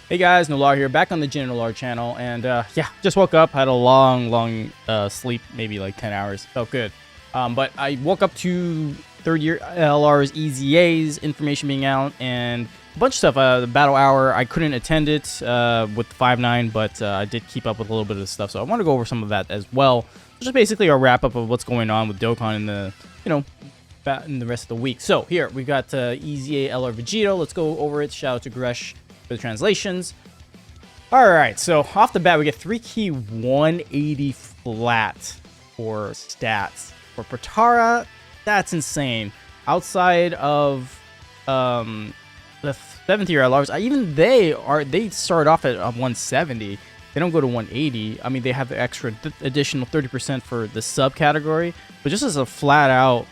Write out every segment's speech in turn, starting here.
Hey guys, Nolar here, back on the Jin&Nolar channel, and yeah, just woke up, had a long sleep, maybe like 10 hours, felt good. But I woke up to third year LRs, EZAs, information being out, and a bunch of stuff. The battle hour, I couldn't attend it with 5.9, but I did keep up with a little bit of stuff, so I want to go over some of that as well. Just basically a wrap up of what's going on with dokkan in the, in the rest of the week. So here, we've got EZA LR Vegito, let's go over it. Shout out to Gresh for the translations. Alright, so off the bat, we get 3 key 180 flat for stats. For Potara, that's insane. Outside of the 7th year LRs, even they start off at 170. They don't go to 180. I mean, they have the extra additional 30% for the subcategory, but just as a flat out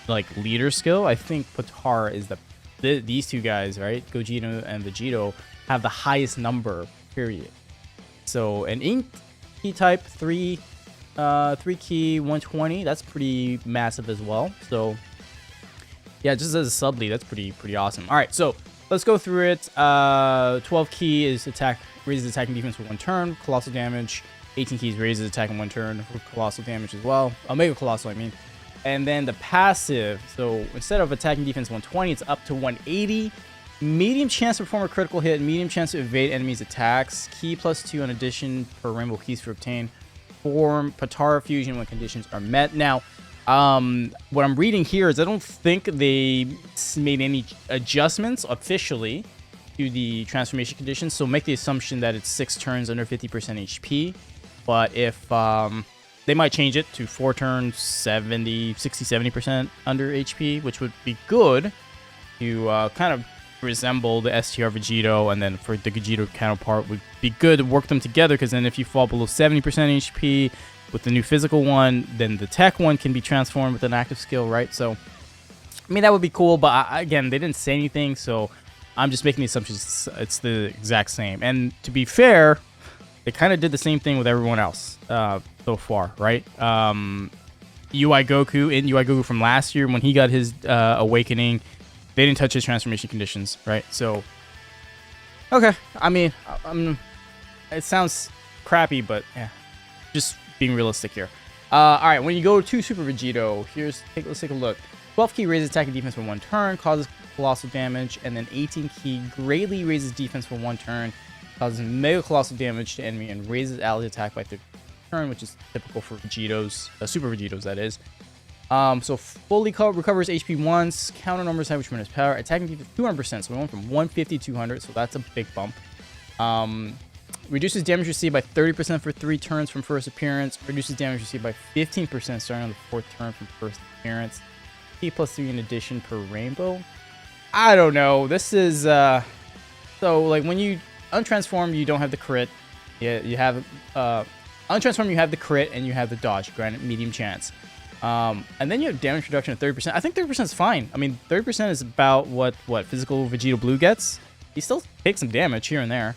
like leader skill, I think Potara is these two guys, right? Gogeta and Vegito have the highest number, period. So an ink key type 3 key 120, that's pretty massive as well. So yeah, just as a sub lead, that's pretty awesome. All right, so let's go through it. 12 key is raises attack and defense for 1 turn, colossal damage. 18 keys raises attack in 1 turn for colossal damage as well. Mega colossal, I mean. And then the passive, so instead of attacking defense 120, it's up to 180. Medium chance to perform a critical hit, medium chance to evade enemies' attacks. Key +2 in addition per rainbow keys for obtain. Form Potara fusion when conditions are met. Now, what I'm reading here is I don't think they made any adjustments officially to the transformation conditions, so make the assumption that it's 6 turns under 50% HP. But if they might change it to 4 turns, 70% under HP, which would be good to kind of resemble the STR Vegito, and then for the Gogeta counterpart would be good to work them together, because then if you fall below 70% HP with the new physical one, then the tech one can be transformed with an active skill, right? So, I mean, that would be cool, but again, they didn't say anything, so I'm just making the assumption it's the exact same. And to be fair, they kind of did the same thing with everyone else so far, right? UI Goku from last year when he got his awakening, they didn't touch his transformation conditions, right? So, okay. I mean, it sounds crappy, but yeah, just being realistic here. All right, when you go to Super Vegito, let's take a look. 12 key raises attack and defense for 1 turn, causes colossal damage, and then 18 key greatly raises defense for 1 turn, causes mega colossal damage to enemy, and raises ally attack by 30 turn, which is typical for Vegitos, Super Vegitos, that is. So fully recovers HP once, counter numbers high, which minus power, attacking defense 200%, so we went from 150 to 200, so that's a big bump. Reduces damage received by 30% for 3 turns from first appearance, reduces damage received by 15% starting on the 4th turn from first appearance. P +3 in addition per rainbow. I don't know, this is, so like when you untransform, you don't have the crit. Yeah, you have, untransform, you have the crit, and you have the dodge, granted medium chance. And then you have damage reduction of 30%. I think 30% is fine. I mean, 30% is about what physical Vegito Blue gets. He still takes some damage here and there.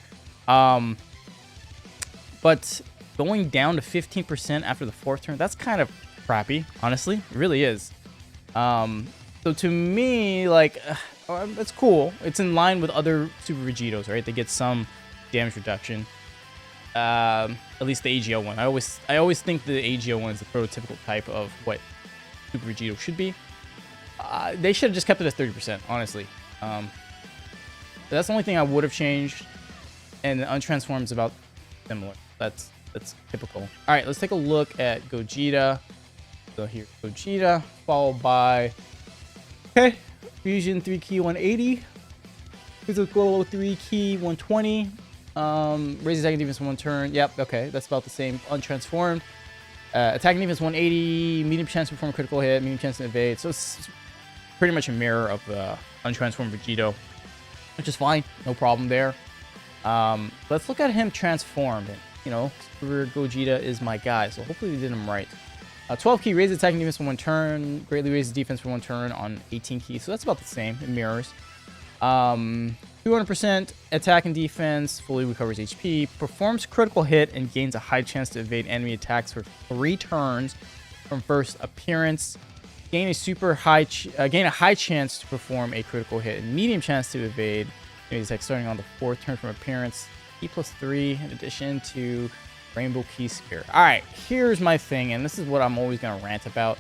But going down to 15% after the 4th turn, that's kind of crappy, honestly. It really is. So to me, like, that's cool. It's in line with other Super Vegitos, right? They get some damage reduction. At least the AGO one. I always think the AGO one is the prototypical type of what Super Vegito should be. They should have just kept it at 30%, honestly. That's the only thing I would have changed. And the untransformed is about similar. That's typical. All right, let's take a look at Gogeta. So here, Gogeta, followed by Fusion 3 key 180, Physical 3 key 120. Raises attacking defense for 1 turn. Yep, okay, that's about the same. Untransformed. Attacking defense 180, medium chance to perform a critical hit, medium chance to evade. So it's pretty much a mirror of untransformed Vegito, which is fine. No problem there. Let's look at him transformed. And, Super Gogeta is my guy, so hopefully we did him right. 12 key raises attacking defense for 1 turn, greatly raises defense for 1 turn on 18 keys. So that's about the same. It mirrors. 200% attack and defense, fully recovers HP, performs critical hit, and gains a high chance to evade enemy attacks for 3 turns from first appearance. Gain a high chance to perform a critical hit and medium chance to evade He's like starting on the 4th turn from appearance. E+3 in addition to Rainbow Key Spear. Alright, here's my thing, and this is what I'm always going to rant about.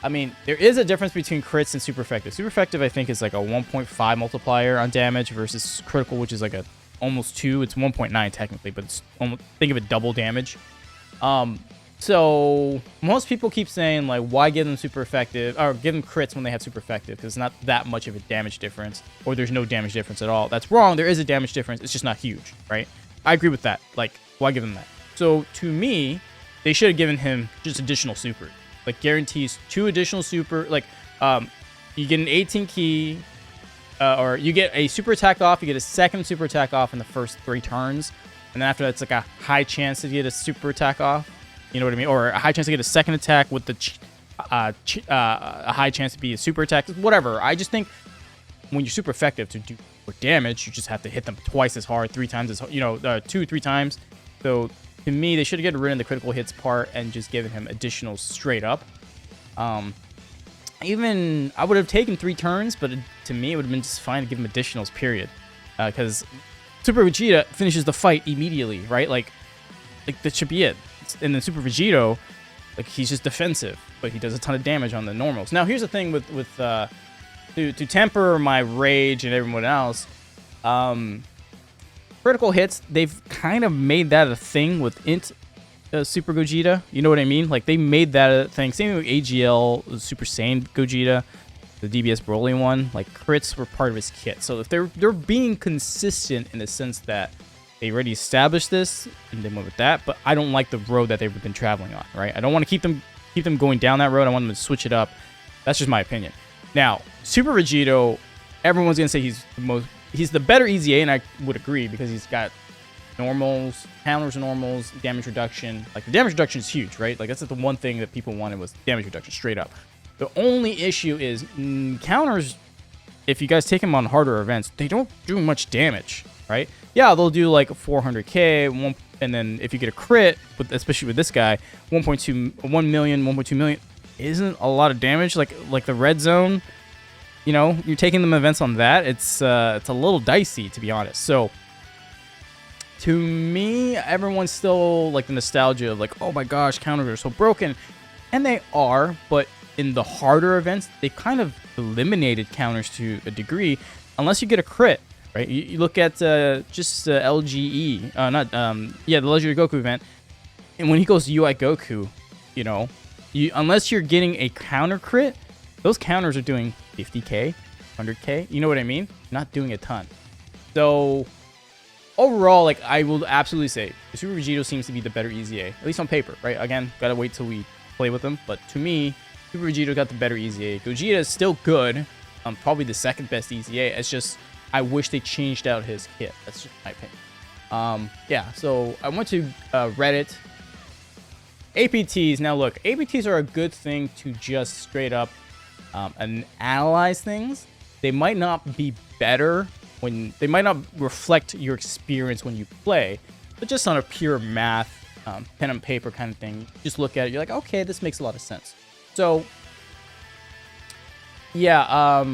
I mean, there is a difference between crits and super effective. Super effective, I think, is like a 1.5 multiplier on damage versus critical, which is like a almost 2. It's 1.9 technically, but it's almost, think of it double damage. So most people keep saying, like, why give them super effective, or give them crits when they have super effective, because it's not that much of a damage difference, or there's no damage difference at all. That's wrong. There is a damage difference. It's just not huge, right? I agree with that. Like, why give them that? So to me, they should have given him just additional super. Like, guarantees 2 additional super. Like, you get an 18 key, or you get a super attack off. You get a second super attack off in the first 3 turns, and then after that, it's like a high chance to get a super attack off. You know what I mean? Or a high chance to get a second attack with the a high chance to be a super attack. Whatever. I just think when you're super effective to do more damage, you just have to hit them twice as hard, 3 times as, 2-3 times. So to me, they should have gotten rid of the critical hits part and just given him additional straight up. Even I would have taken 3 turns, but to me, it would have been just fine to give him additionals, period. Because Super Vegeta finishes the fight immediately, right? Like that should be it. And then Super Vegito, like, he's just defensive, but he does a ton of damage on the normals. Now, here's the thing with to temper my rage and everyone else, critical hits, they've kind of made that a thing with Super Gogeta. You know what I mean? Like, they made that a thing. Same with AGL, Super Saiyan Gogeta, the DBS Broly one. Like, crits were part of his kit. So if they're being consistent in the sense that they already established this and they went with that, but I don't like the road that they've been traveling on, right? I don't want to keep them going down that road. I want them to switch it up. That's just my opinion. Now, Super Vegito, everyone's gonna say he's the better EZA, and I would agree, because he's got normals, counters, normals, damage reduction. Like, the damage reduction is huge, right? Like, that's the one thing that people wanted was damage reduction, straight up. The only issue is counters. If you guys take them on harder events, they don't do much damage, right? Yeah, they'll do like 400k, and then if you get a crit, especially with this guy, 1 million, 1.2 million isn't a lot of damage. Like the red zone, you're taking them events on that. It's a little dicey, to be honest. So to me, everyone's still like the nostalgia of like, oh my gosh, counters are so broken, and they are. But in the harder events, they kind of eliminated counters to a degree, unless you get a crit. Right, you look at just LGE, the Legendary Goku event, and when he goes UI Goku, unless you're getting a counter crit, those counters are doing 50k, 100k. You know what I mean? Not doing a ton. So overall, like, I will absolutely say Super Vegito seems to be the better EZA, at least on paper. Right? Again, gotta wait till we play with them. But to me, Super Vegito got the better EZA. Gogeta is still good, probably the second best EZA. It's just I wish they changed out his kit. That's just my opinion. Yeah, so I went to Reddit. APTs. Now, look, APTs are a good thing to just straight up and analyze things. They might not be better they might not reflect your experience when you play, but just on a pure math, pen and paper kind of thing. You just look at it, you're like, okay, this makes a lot of sense. So, yeah,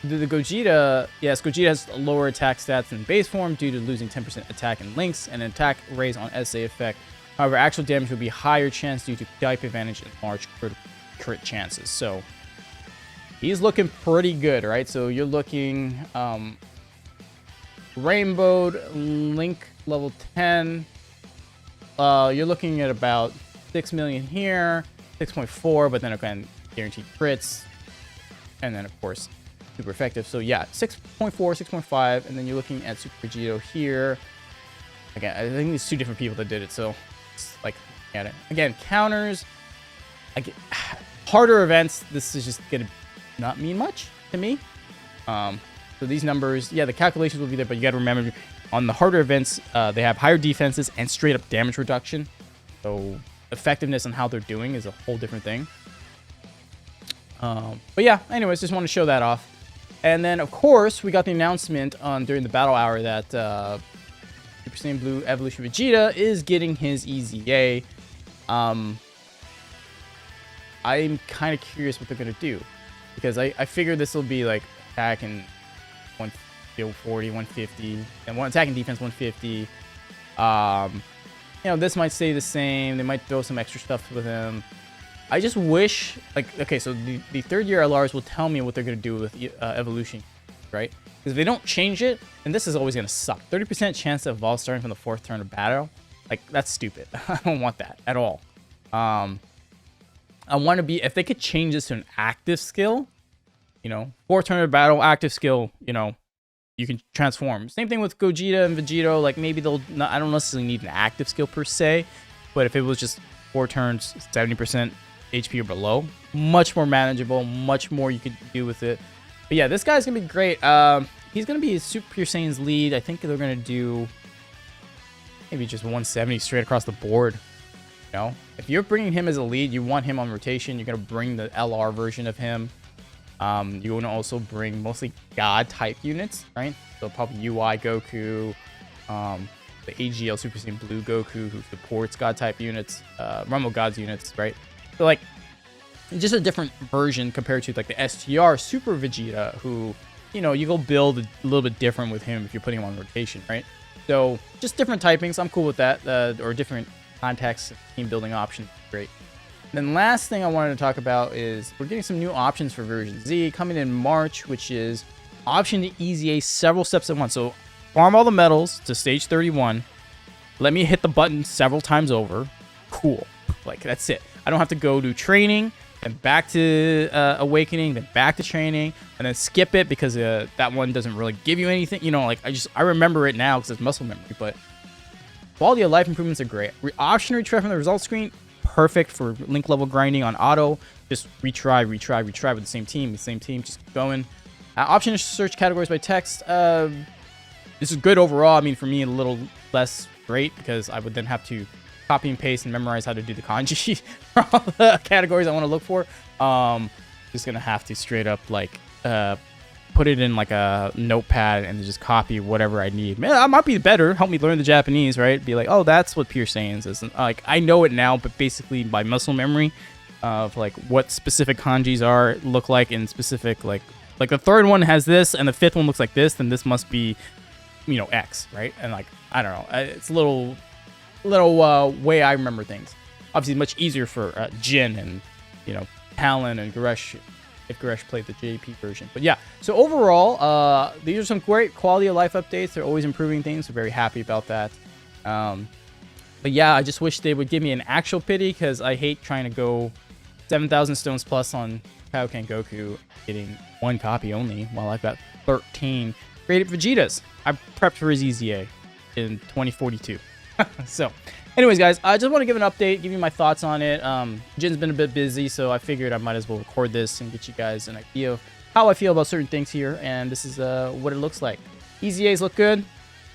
the Gogeta, yes, Gogeta has lower attack stats than base form due to losing 10% attack and links and an attack raise on SA effect. However, actual damage would be higher chance due to type advantage and large crit chances. So he's looking pretty good, right? So you're looking rainbowed, link level 10. You're looking at about 6 million here, 6.4, but then again, guaranteed crits, and then of course super effective. So yeah, 6.4, 6.5, and then you're looking at Super Vegito here. Again, I think it's 2 different people that did it, so it's like, at it again. Counters, harder events. This is just gonna not mean much to me. So these numbers, yeah, the calculations will be there, but you got to remember on the harder events, they have higher defenses and straight up damage reduction. So effectiveness on how they're doing is a whole different thing. But yeah, anyways, just want to show that off. And then, of course, we got the announcement during the battle hour that Super Saiyan Blue Evolution Vegeta is getting his EZA. I'm kind of curious what they're going to do, because I figure this will be like attack and 150 shield 40, 150, and one attacking defense 150. You know, this might stay the same. They might throw some extra stuff with him. I just wish, like, okay, so the third year LRs will tell me what they're going to do with evolution, right? Because if they don't change it, then this is always going to suck. 30% chance to evolve starting from the 4th turn of battle. Like, that's stupid. I don't want that at all. I want to be, if they could change this to an active skill, you know, 4th turn of battle, active skill, you know, you can transform. Same thing with Gogeta and Vegito. Like, maybe they'll not, I don't necessarily need an active skill per se, but if it was just 4 turns, 70% HP or below, much more manageable, much more you could do with it. But yeah, this guy's gonna be great. He's gonna be Super Pure Saiyan's lead. I think they're gonna do maybe just 170 straight across the board. You know, if you're bringing him as a lead, you want him on rotation. You're gonna bring the LR version of him. You want to also bring mostly God type units, right? So probably UI Goku, the AGL Super Saiyan Blue Goku, who supports God type units, Rumble Gods units, right? So like, just a different version compared to like the STR Super Vegeta, who, you know, you go build a little bit different with him if you're putting him on rotation, right? So just different typings. I'm cool with that, or different context, team building options. Great. And then last thing I wanted to talk about is we're getting some new options for version Z coming in March, which is option to EZA several steps at once. So farm all the medals to stage 31. Let me hit the button several times over. Cool. Like, that's it. I don't have to go to training, then back to awakening, then back to training, and then skip it because that one doesn't really give you anything. You know, like, I remember it now because it's muscle memory, but quality of life improvements are great. Option retry from the results screen, perfect for link level grinding on auto. Just retry with the same team, just keep going. Option to search categories by text. This is good overall. I mean, for me, a little less great because I would then have to copy and paste and memorize how to do the kanji for all the categories I want to look for. Just gonna have to straight up like put it in like a notepad and just copy whatever I need. Man, I might be better. Help me learn the Japanese, right? Be like, oh, that's what Pure Saiyans is. And, like, I know it now, but basically by muscle memory of like what specific kanjis look like in specific like the third one has this and the 5th one looks like this, then this must be, you know, X, right? And like, I don't know, it's a little way I remember things. Obviously much easier for Jin and, you know, Talon and Goresh if Goresh played the JP version. But yeah, so overall, these are some great quality of life updates. They're always improving things. So very happy about that. But yeah, I just wish they would give me an actual pity because I hate trying to go 7,000 stones plus on Kaioken Goku, getting 1 copy only while I've got 13 created Vegetas. I prepped for his EZA in 2042. So anyways, guys, I just want to give an update, give you my thoughts on it. Jin's been a bit busy, so I figured I might as well record this and get you guys an idea of how I feel about certain things here. And this is what it looks like. EZAs look good.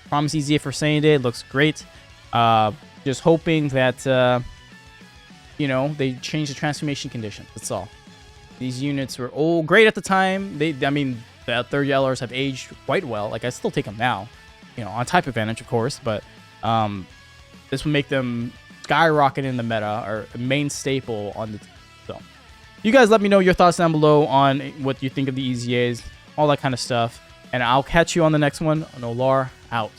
Promise EZA for Saiyan Day. It looks great. Just hoping that, you know, they change the transformation condition. That's all. These units were great at the time. I mean, the third LRs have aged quite well. Like, I still take them now, you know, on type advantage, of course, but this will make them skyrocket in the meta or a main staple on the team. So you guys let me know your thoughts down below on what you think of the EZAs, all that kind of stuff. And I'll catch you on the next one. Nolar out.